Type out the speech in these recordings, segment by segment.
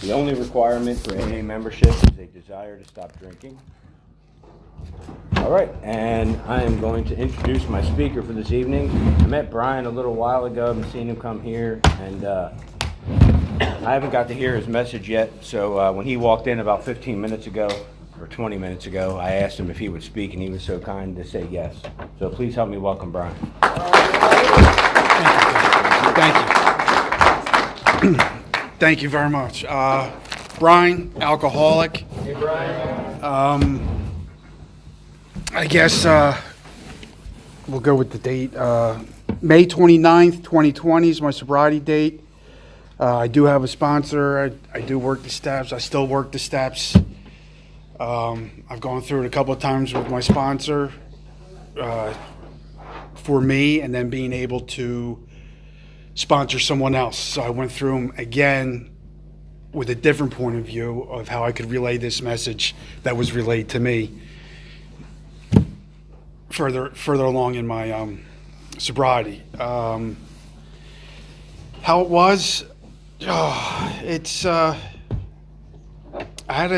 The only requirement for AA membership is a desire to stop drinking. All right, and I am going to introduce my speaker for this evening. I met Bryan a little while ago. I've seen him come here, and I haven't got to hear his message yet. So when he walked in about 15 minutes ago, or 20 minutes ago, I asked him if he would speak, and he was so kind to say yes. So please help me welcome Bryan. Thank you. Thank you very much. Bryan, alcoholic. Hey, Bryan. I guess we'll go with the date. May 29th, 2020 is my sobriety date. I do have a sponsor. I do work the steps. I still work the steps. I've gone through it a couple of times with my sponsor for me, and then being able to sponsor someone else. So I went through them again with a different point of view of how I could relay this message that was relayed to me further along in my sobriety. How it was, it's I had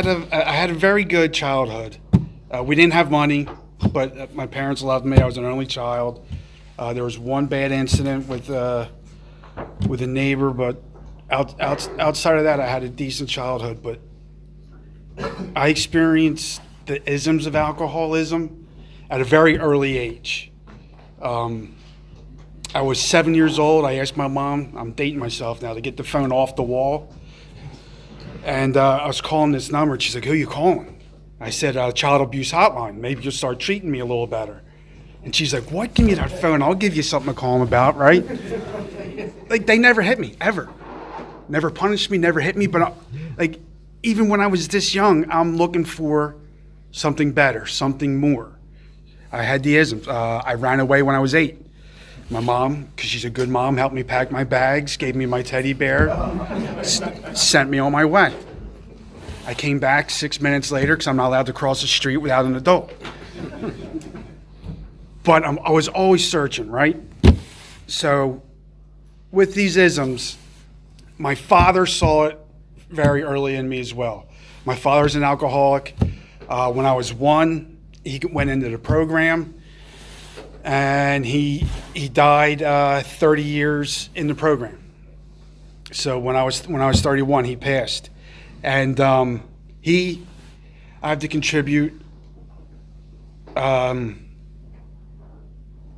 a very good childhood. We didn't have money, but my parents loved me. I was an only child. There was one bad incident with a neighbor, but outside of that, I had a decent childhood. But I experienced the isms of alcoholism at a very early age. I was 7 years old. I asked my mom, I'm dating myself now, to get the phone off the wall. And I was calling this number, and she's like, "Who are you calling?" I said, "Child abuse hotline. Maybe you'll start treating me a little better." And she's like, "What? Give me that phone. I'll give you something to call them about," right? Like, they never hit me, ever. Never punished me, never hit me. But, even when I was this young, I'm looking for something better, something more. I had the isms. I ran away when I was 8. My mom, because she's a good mom, helped me pack my bags, gave me my teddy bear, sent me on my way. I came back 6 minutes later because I'm not allowed to cross the street without an adult. But I was always searching, right? So with these isms, my father saw it very early in me as well. My father's an alcoholic. When I was 1, he went into the program, and he died 30 years in the program. So when I was 31, he passed, and I have to contribute.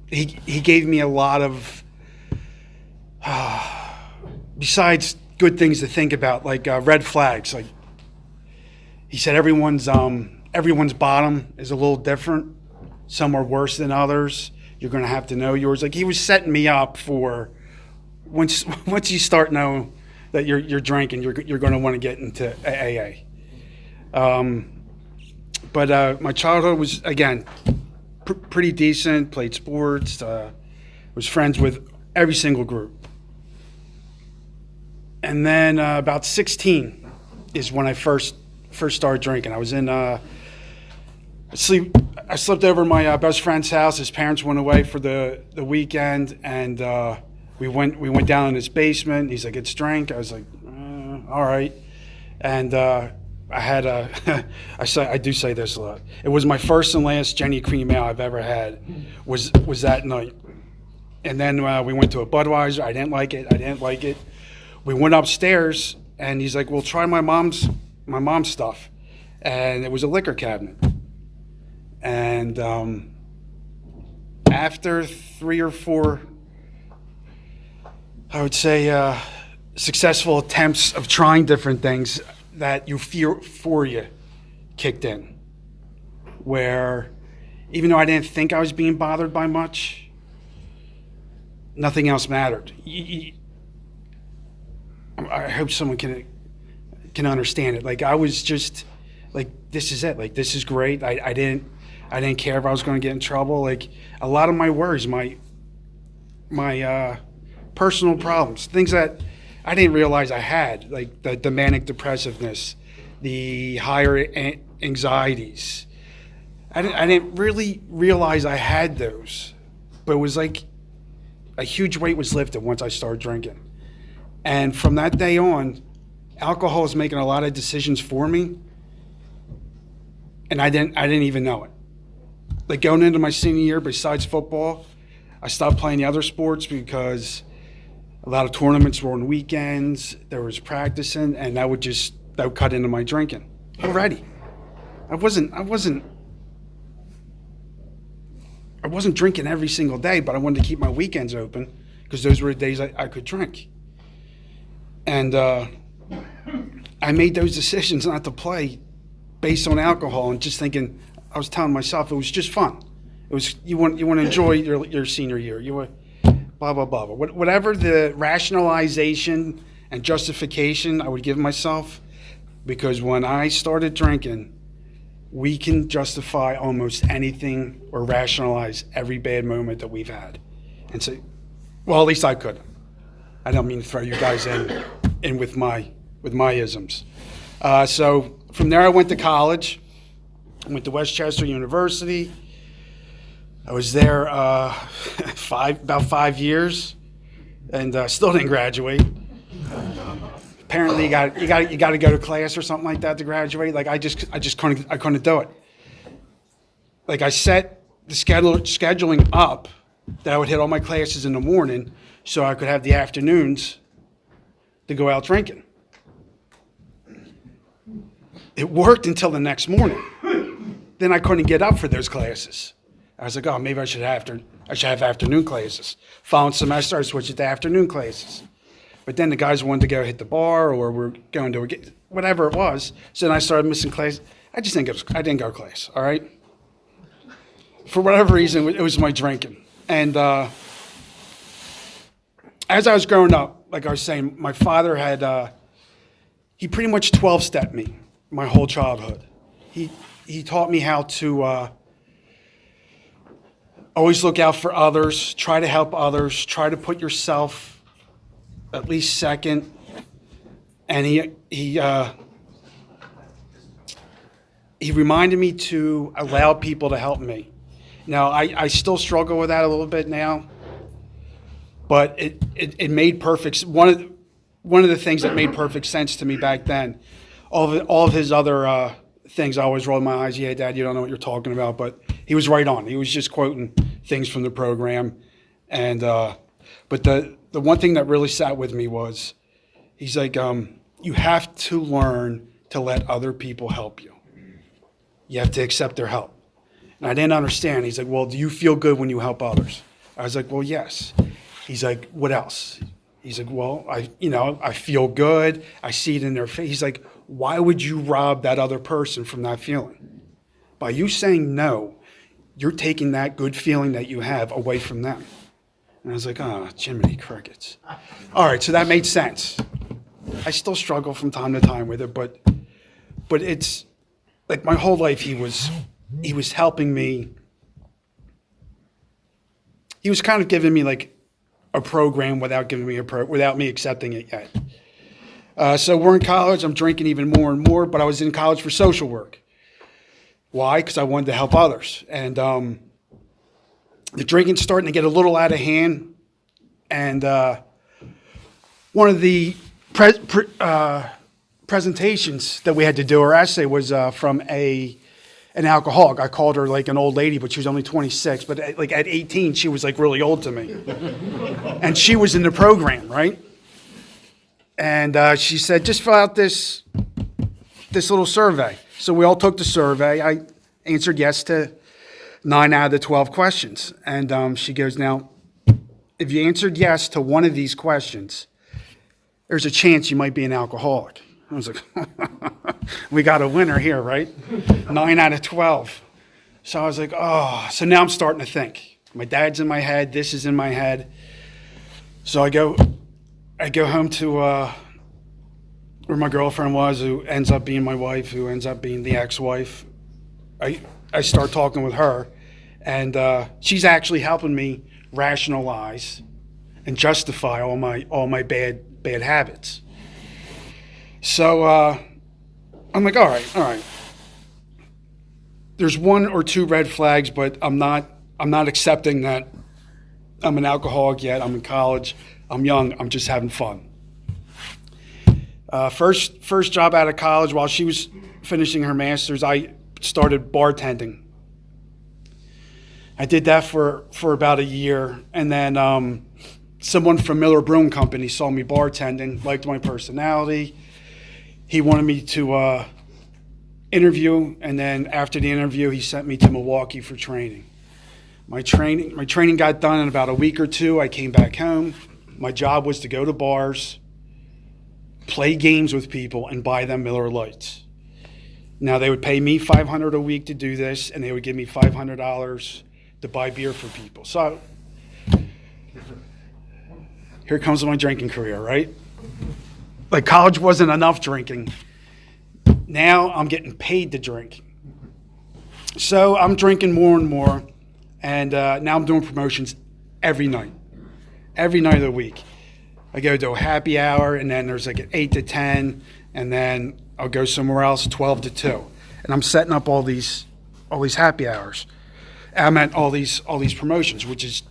He gave me a lot of, besides good things to think about, like red flags. Like, he said, everyone's bottom is a little different. Some are worse than others. You're going to have to know yours. Like, he was setting me up for once you start knowing that you're drinking, you're going to want to get into AA. But my childhood was, again, pretty decent. Played sports. Was friends with every single group. And then about 16 is when I first started drinking. I was in I slept over at my best friend's house. His parents went away for the weekend, and we went down in his basement. He's like, "It's drink." I was like, "All right." And I had I do say this a lot. It was my first and last Jenny Cream Ale I've ever had. Was that night. And then we went to a Budweiser. I didn't like it. We went upstairs, and he's like, "Well, try my mom's stuff," and it was a liquor cabinet. And after 3 or 4, I would say, successful attempts of trying different things, that euphoria kicked in, where even though I didn't think I was being bothered by much, nothing else mattered. I hope someone can understand it. Like, I was just like, this is it. Like, this is great. I didn't care if I was going to get in trouble. Like, a lot of my worries, my personal problems, things that I didn't realize I had, like the manic depressiveness, the higher anxieties. I didn't really realize I had those, but it was like a huge weight was lifted once I started drinking. And from that day on, alcohol is making a lot of decisions for me, and I didn't even know it. Like going into my senior year, besides football, I stopped playing the other sports because a lot of tournaments were on weekends. There was practicing, and that would cut into my drinking already. I wasn't drinking every single day, but I wanted to keep my weekends open because those were the days I could drink. And I made those decisions not to play based on alcohol, and just thinking, I was telling myself it was just fun. It was you want to enjoy your senior year. You want blah blah blah. Whatever the rationalization and justification I would give myself, because when I started drinking, we can justify almost anything or rationalize every bad moment that we've had, and say, well, at least I could. I don't mean to throw you guys in with my isms. So from there, I went to college. I went to Westchester University. I was there about 5 years, and still didn't graduate. Apparently, you got to go to class or something like that to graduate. Like I just couldn't do it. Like I set the scheduling up that I would hit all my classes in the morning, so I could have the afternoons to go out drinking. It worked until the next morning. Then I couldn't get up for those classes. I was like, oh, maybe I should have afternoon classes. Following semester, I switched it to afternoon classes. But then the guys wanted to go hit the bar, or were going to whatever it was. So then I started missing class. I didn't go to class. All right. For whatever reason, it was my drinking. And as I was growing up, like I was saying, my father had he pretty much 12-stepped me my whole childhood. He taught me how to always look out for others, try to help others, try to put yourself at least second. And he reminded me to allow people to help me. Now, I still struggle with that a little bit now, but it made perfect. One of the things that made perfect sense to me back then, all of his other things, I always rolled my eyes. Yeah, Dad, you don't know what you're talking about, but he was right on. He was just quoting things from the program, and but the one thing that really sat with me was, he's like, you have to learn to let other people help you. You have to accept their help. And I didn't understand. He's like, well, do you feel good when you help others? I was like, well, yes. He's like, what else? He's like, well, I feel good. I see it in their face. He's like, why would you rob that other person from that feeling? By you saying no, you're taking that good feeling that you have away from them. And I was like, oh, Jiminy Crickets. All right, so that made sense. I still struggle from time to time with it, but it's like my whole life he was helping me. He was kind of giving me like a program without me accepting it yet. So we're in college. I'm drinking even more and more, but I was in college for social work. Why? Because I wanted to help others. And the drinking's starting to get a little out of hand. And one of the presentations that we had to do, our essay, was from an alcoholic. I called her like an old lady, but she was only 26. But at 18, she was like really old to me. And she was in the program, right? And she said, just fill out this little survey. So we all took the survey. I answered yes to 9 out of the 12 questions. And she goes, now, if you answered yes to one of these questions, there's a chance you might be an alcoholic. I was like, we got a winner here, right? 9 out of 12. So I was like, oh. So now I'm starting to think. My dad's in my head. This is in my head. So I go home to where my girlfriend was, who ends up being my wife, who ends up being the ex-wife. I start talking with her, and she's actually helping me rationalize and justify all my bad habits. So I'm like, all right. There's 1 or 2 red flags, but I'm not accepting that I'm an alcoholic yet. I'm in college. I'm young. I'm just having fun. First job out of college, while she was finishing her master's, I started bartending. I did that for about a year, and then someone from Miller Brewing Company saw me bartending, liked my personality. He wanted me to interview, and then after the interview, he sent me to Milwaukee for training. My training got done in about a week or two. I came back home. My job was to go to bars, play games with people, and buy them Miller Lights. Now, they would pay me $500 a week to do this, and they would give me $500 to buy beer for people. So here comes my drinking career, right? Like, college wasn't enough drinking. Now I'm getting paid to drink. So I'm drinking more and more, and now I'm doing promotions every night of the week. I go to a happy hour, and then there's like an 8 to 10, and then I'll go somewhere else 12 to 2. And I'm setting up all these happy hours. I'm at all these promotions, which is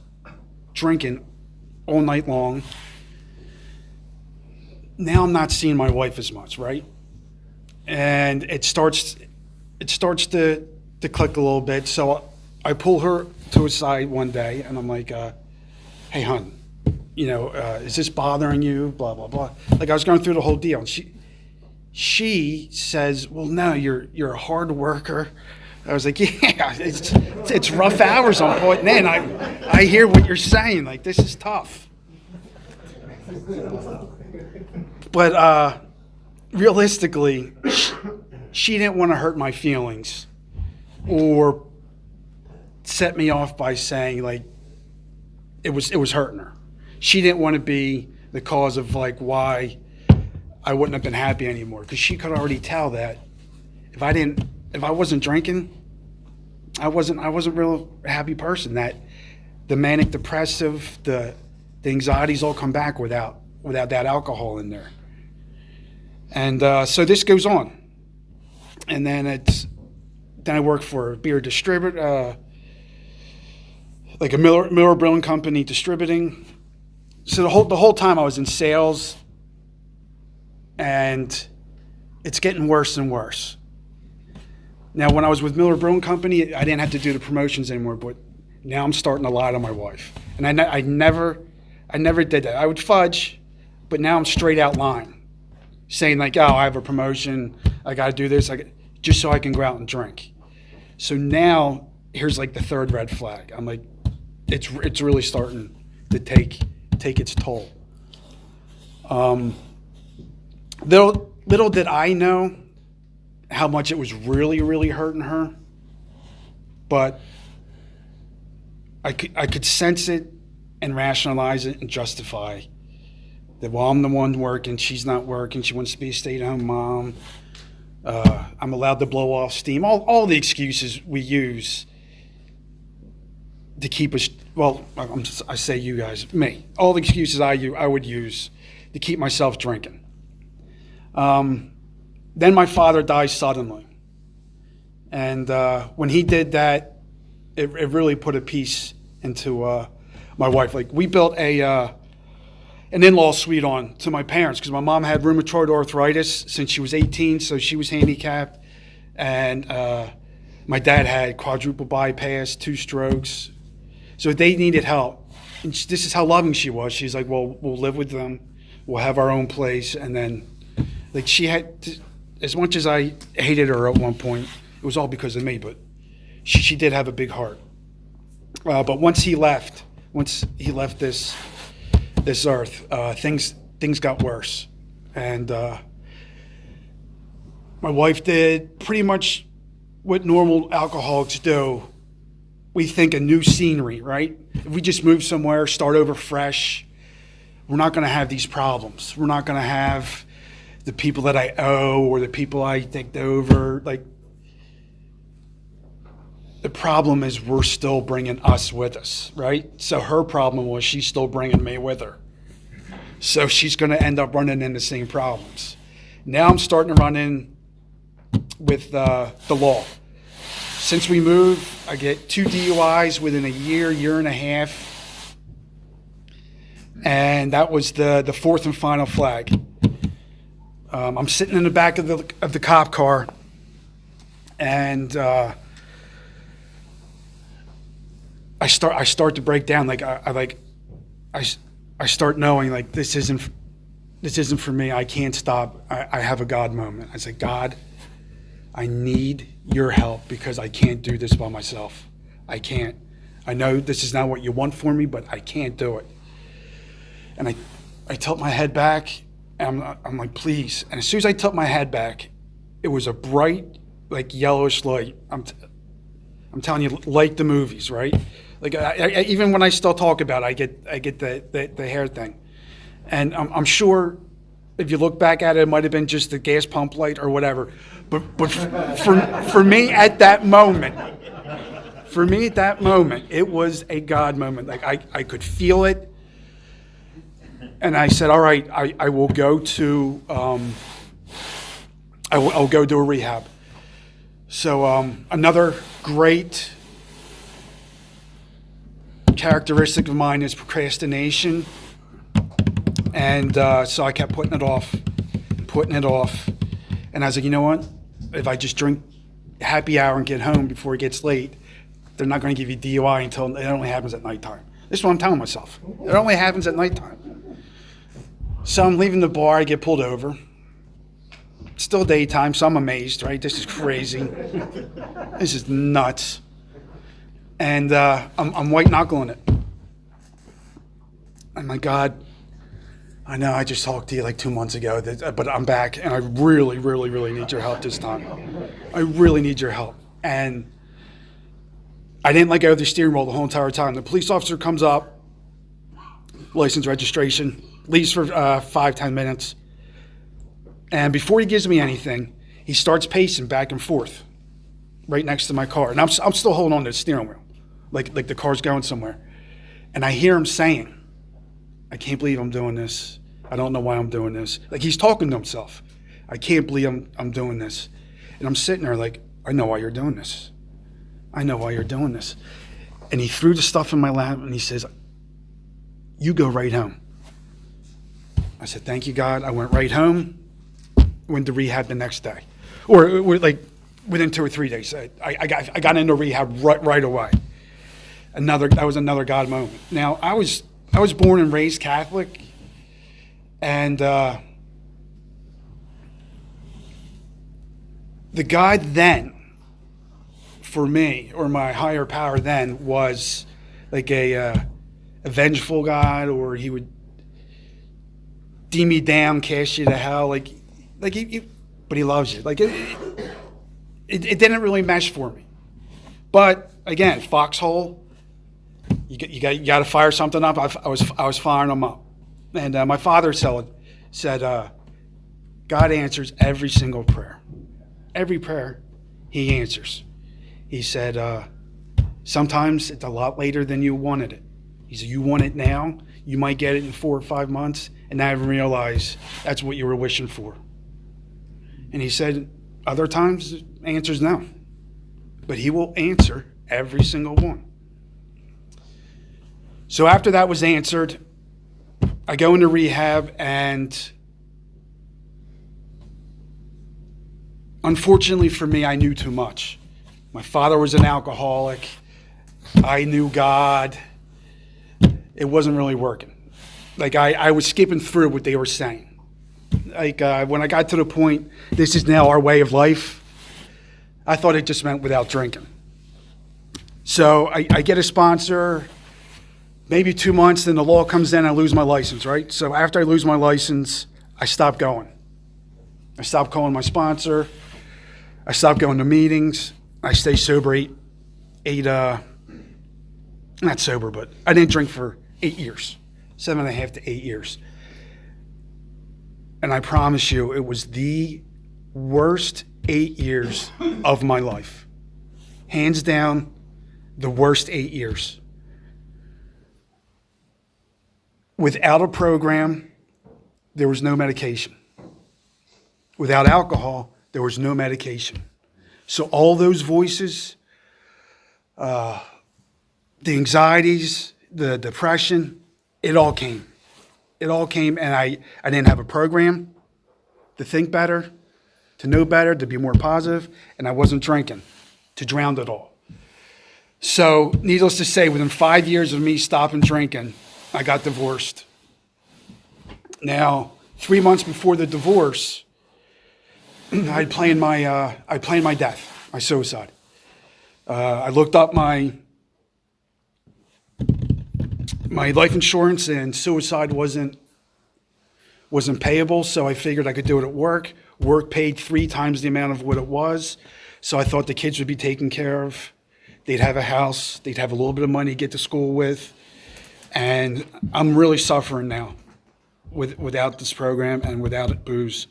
drinking all night long. Now I'm not seeing my wife as much, right? And it starts to click a little bit. So I pull her to a side one day, and I'm like, "Hey, hon, is this bothering you?" Blah blah blah. Like, I was going through the whole deal, and she says, "Well, no, you're a hard worker." I was like, "Yeah, it's rough hours I'm putting in. I hear what you're saying. Like, this is tough." But realistically, she didn't want to hurt my feelings or set me off by saying, like, it was hurting her. She didn't want to be the cause of, like, why I wouldn't have been happy anymore, because she could already tell that if I wasn't drinking, I wasn't a real happy person. That the manic depressive, the anxieties all come back without that alcohol in there. And so this goes on, and then I work for a beer distributor, like a Miller Brewing Company distributing. So the whole time I was in sales, and it's getting worse and worse. Now, when I was with Miller Brewing Company, I didn't have to do the promotions anymore, but now I'm starting to lie to my wife, and I never did that. I would fudge, but now I'm straight out lying, saying, like, "Oh, I have a promotion, I got to do this, just so I can go out and drink." So now here's like the third red flag. I'm like, it's really starting to take its toll. Little did I know how much it was really, really hurting her, but I could sense it and rationalize it and justify that, well, I'm the one working, she's not working, she wants to be a stay-at-home mom, I'm allowed to blow off steam, all the excuses we use to keep us, well, I say you guys, me, all the excuses I would use to keep myself drinking. Then my father died suddenly, and when he did that, it really put a piece into my wife. Like, we built an in-law suite on to my parents, because my mom had rheumatoid arthritis since she was 18, so she was handicapped, and my dad had quadruple bypass, 2 strokes, so they needed help. And this is how loving she was. She's like, "Well, we'll live with them, we'll have our own place," and then, like, she had to, as much as I hated her at one point, it was all because of me, but she did have a big heart. But once he left this earth, things got worse, and my wife did pretty much what normal alcoholics do. We think a new scenery, right? If we just move somewhere, start over fresh, we're not going to have these problems. We're not going to have the people that I owe or the people I dicked over. Like, the problem is we're still bringing us with us, right? So her problem was she's still bringing me with her. So she's going to end up running into the same problems. Now I'm starting to run in with the law. Since we moved, I get 2 DUIs within a year and a half. And that was the fourth and final flag. I'm sitting in the back of the cop car, and I start to break down. Like I start knowing like this isn't for me. I can't stop. I have a God moment. I said, God, I need your help because I can't do this by myself. I can't. I know this is not what you want for me, but I can't do it. And I tilt my head back, and I'm like, please. And as soon as I tilt my head back, it was a bright, like yellowish light. I'm telling you, like the movies, right? Like I even when I still talk about it, I get the hair thing. And I'm sure if you look back at it, it might have been just the gas pump light or whatever. But for me at that moment, it was a God moment. Like I could feel it. And I said, all right, I will go to I'll go do a rehab. So another great characteristic of mine is procrastination. And so I kept putting it off. And I was like, you know what? If I just drink happy hour and get home before it gets late, they're not going to give you DUI until it only happens at nighttime. This is what I'm telling myself. It only happens at nighttime. So I'm leaving the bar, I get pulled over. It's still daytime, so I'm amazed, right? This is crazy. This is nuts. And I'm white knuckling it. I'm like, God, I know I just talked to you like 2 months ago, but I'm back, and I really, really, really need your help this time. I really need your help. And I didn't let go of the steering wheel the whole entire time. The police officer comes up, license, registration, leaves for 5-10 minutes. And before he gives me anything, he starts pacing back and forth right next to my car. And I'm still holding on to the steering wheel, like the car's going somewhere. And I hear him saying, I can't believe I'm doing this. I don't know why I'm doing this. Like he's talking to himself. I can't believe I'm doing this. And I'm sitting there like, I know why you're doing this. I know why you're doing this. And he threw the stuff in my lap and he says, you go right home. I said, thank you, God. I went right home, went to rehab the next day. Or like within 2 or 3 days. I got into rehab right away. That was another God moment. Now, I was born and raised Catholic, and the God then, for me, or my higher power then, was like a vengeful God, or he would deem me down, cast you to hell, but he loves you. Like it didn't really mesh for me. But again, foxhole. You got to fire something up. I was firing them up, and my father said, God answers every single prayer. Every prayer, He answers. He said, sometimes it's a lot later than you wanted it. He said, you want it now. You might get it in 4 or 5 months, and now you realize that's what you were wishing for. And he said, other times, the answer's no, but He will answer every single one. So after that was answered, I go into rehab, and unfortunately for me, I knew too much. My father was an alcoholic. I knew God. It wasn't really working. Like I was skipping through what they were saying. Like when I got to the point, this is now our way of life, I thought it just meant without drinking. So I get a sponsor. Maybe 2 months, then the law comes in, I lose my license, right? So after I lose my license, I stop going. I stop calling my sponsor. I stop going to meetings. I stay sober not sober, but I didn't drink for 8 years, 7.5 to 8 years. And I promise you, it was the worst 8 years of my life. Hands down, the worst 8 years. Without a program, there was no medication. Without alcohol, there was no medication. So all those voices, the anxieties, the depression, it all came. It all came, and I didn't have a program. to think better, to know better, to be more positive, and I wasn't drinking to drown it all. So, needless to say, within 5 years of me stopping drinking, I got divorced. Now, 3 months before the divorce, I planned my death, my suicide. I looked up my life insurance, and suicide wasn't payable, so I figured I could do it at work. Work paid 3 times the amount of what it was, so I thought the kids would be taken care of. They'd have a house, they'd have a little bit of money to get to school with, and I'm really suffering now without this program and without booze.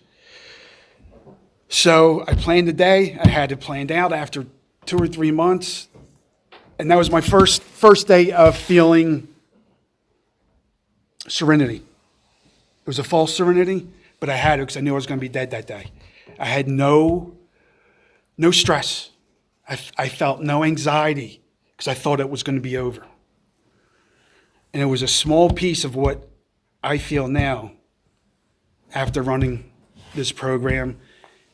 So I planned the day. I had it planned out after 2 or 3 months, and that was my first day of feeling serenity. It was a false serenity, but I had it because I knew I was going to be dead that day. I had no stress. I felt no anxiety because I thought it was going to be over. And it was a small piece of what I feel now after running this program,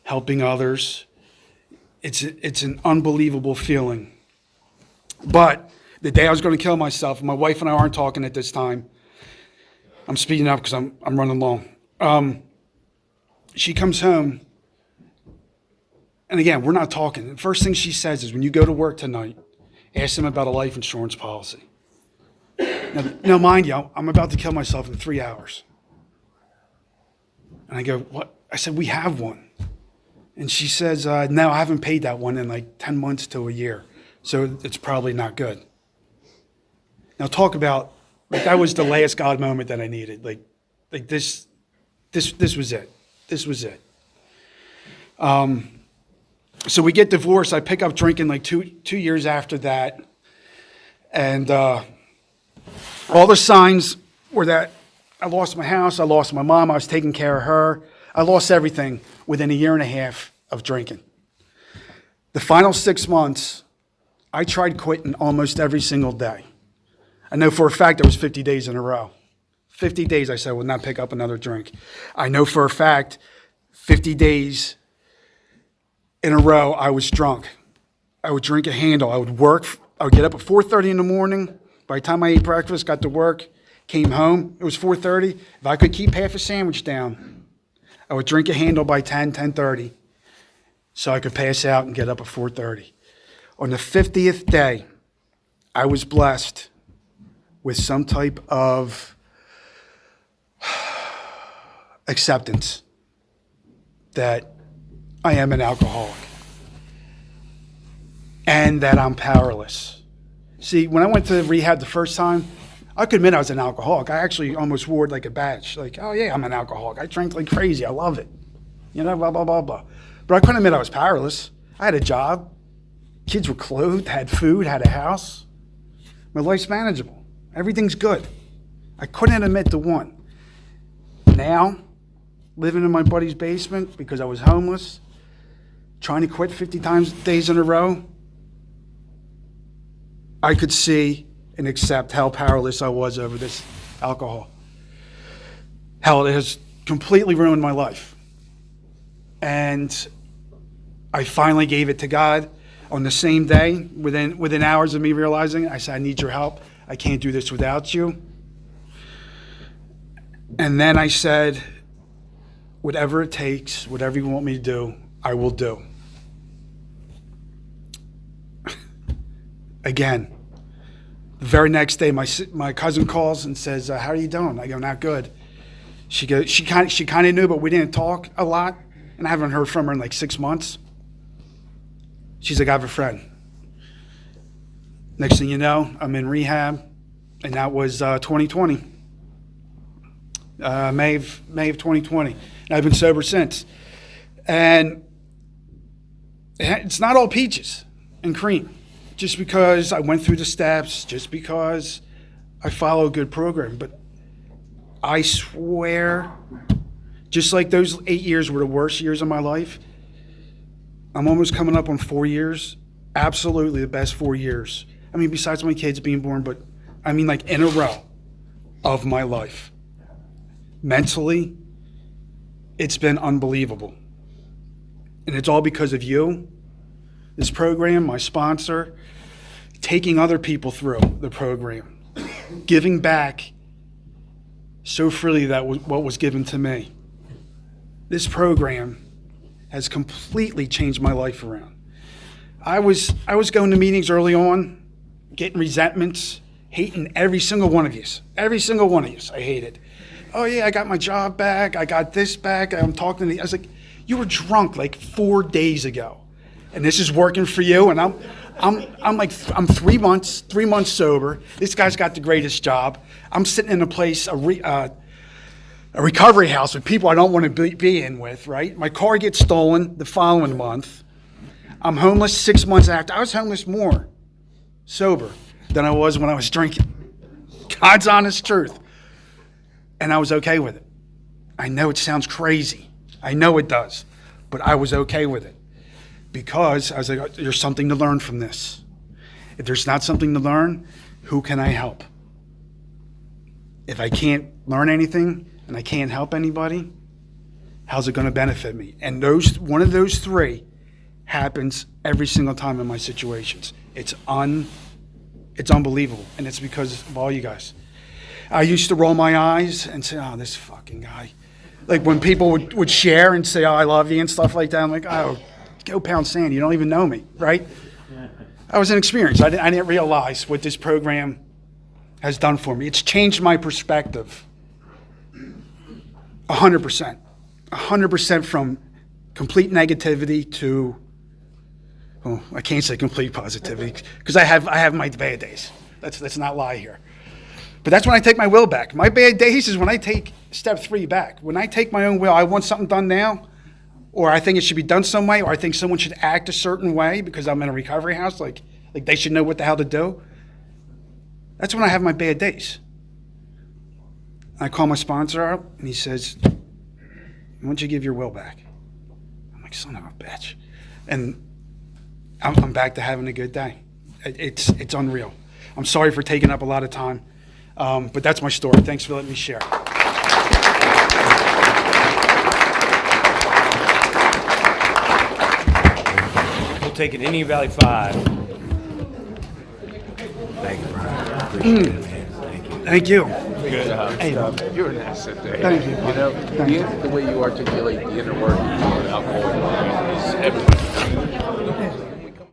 helping others. It's an unbelievable feeling. But the day I was going to kill myself, my wife and I aren't talking at this time. I'm speeding up because I'm running long. She comes home, and again, we're not talking. The first thing she says is, when you go to work tonight, ask them about a life insurance policy. Now, mind you, I'm about to kill myself in 3 hours. And I go, what? I said, we have one. And she says, no, I haven't paid that one in like 10 months to a year, so it's probably not good. Now, talk about, like, that was the last God moment that I needed. Like this was it. This was it. So we get divorced. I pick up drinking like two years after that. And all the signs were that I lost my house, I lost my mom, I was taking care of her. I lost everything within a year and a half of drinking. The final 6 months, I tried quitting almost every single day. I know for a fact it was 50 days in a row. 50 days I said I would not pick up another drink. I know for a fact 50 days in a row I was drunk. I would drink a handle. I would work. I would get up at 4:30 in the morning. By the time I ate breakfast, got to work, came home, it was 4:30. If I could keep half a sandwich down, I would drink a handle by 10:30, so I could pass out and get up at 4:30. On the 50th day, I was blessed with some type of acceptance that I am an alcoholic and that I'm powerless. See, when I went to rehab the first time, I could admit I was an alcoholic. I actually almost wore it like a badge. Like, oh yeah, I'm an alcoholic. I drank like crazy. I love it. You know, blah, blah, blah, blah. But I couldn't admit I was powerless. I had a job. Kids were clothed, had food, had a house. My life's manageable. Everything's good. I couldn't admit to one. Now, living in my buddy's basement because I was homeless, trying to quit 50 days in a row, I could see and accept how powerless I was over this alcohol. Hell, it has completely ruined my life. And I finally gave it to God on the same day, within hours of me realizing it. I said, I need your help. I can't do this without you. And then I said, whatever it takes, whatever you want me to do, I will do. Again, the very next day, my cousin calls and says, how are you doing? I go, not good. She kind of knew, but we didn't talk a lot, and I haven't heard from her in like 6 months. She's like, I have a friend. Next thing you know, I'm in rehab, and that was 2020. May of 2020. And I've been sober since. And it's not all peaches and cream. Just because I went through the steps, just because I follow a good program. But I swear, just like those 8 years were the worst years of my life, I'm almost coming up on 4 years, absolutely the best 4 years. I mean, besides my kids being born, but I mean like in a row of my life. Mentally, It's been unbelievable. And it's all because of you, this program, my sponsor, taking other people through the program, giving back so freely that what was given to me. This program has completely changed my life around. I was going to meetings early on, getting resentments, hating every single one of you. Every single one of you I hated. Oh yeah, I got my job back, I got this back, I'm talking to I was like, you were drunk like 4 days ago. And this is working for you, and I'm 3 months sober. This guy's got the greatest job. I'm sitting in a place, a recovery house with people I don't want to be in with, right? My car gets stolen the following month. I'm homeless 6 months after. I was homeless more sober than I was when I was drinking. God's honest truth. And I was okay with it. I know it sounds crazy. I know it does. But I was okay with it. Because I was like, there's something to learn from this. If there's not something to learn, who can I help? If I can't learn anything and I can't help anybody, how's it going to benefit me? And one of those three happens every single time in my situations. It's unbelievable, and it's because of all you guys. I used to roll my eyes and say, oh, this fucking guy. Like when people would share and say, oh, I love you and stuff like that, I'm like, oh, go pound sand, you don't even know me, right? I was inexperienced. I didn't realize what this program has done for me. It's changed my perspective 100%. 100% from complete negativity to, oh, I can't say complete positivity because I have my bad days. Let's not lie here. But that's when I take my will back. My bad days is when I take step 3 back. When I take my own will, I want something done now, or I think it should be done some way, or I think someone should act a certain way because I'm in a recovery house, like they should know what the hell to do. That's when I have my bad days. I call my sponsor up, and he says, why don't you give your will back? I'm like, son of a bitch. And I'm back to having a good day. It's unreal. I'm sorry for taking up a lot of time, but that's my story. Thanks for letting me share. We'll take it Indian Valley 5. Thank you, Brian. Appreciate it, man. Thank you. Thank you. Good job. Hey, You're an asset there. Thank you. You know, the way you articulate the inner workings of alcohol is everything.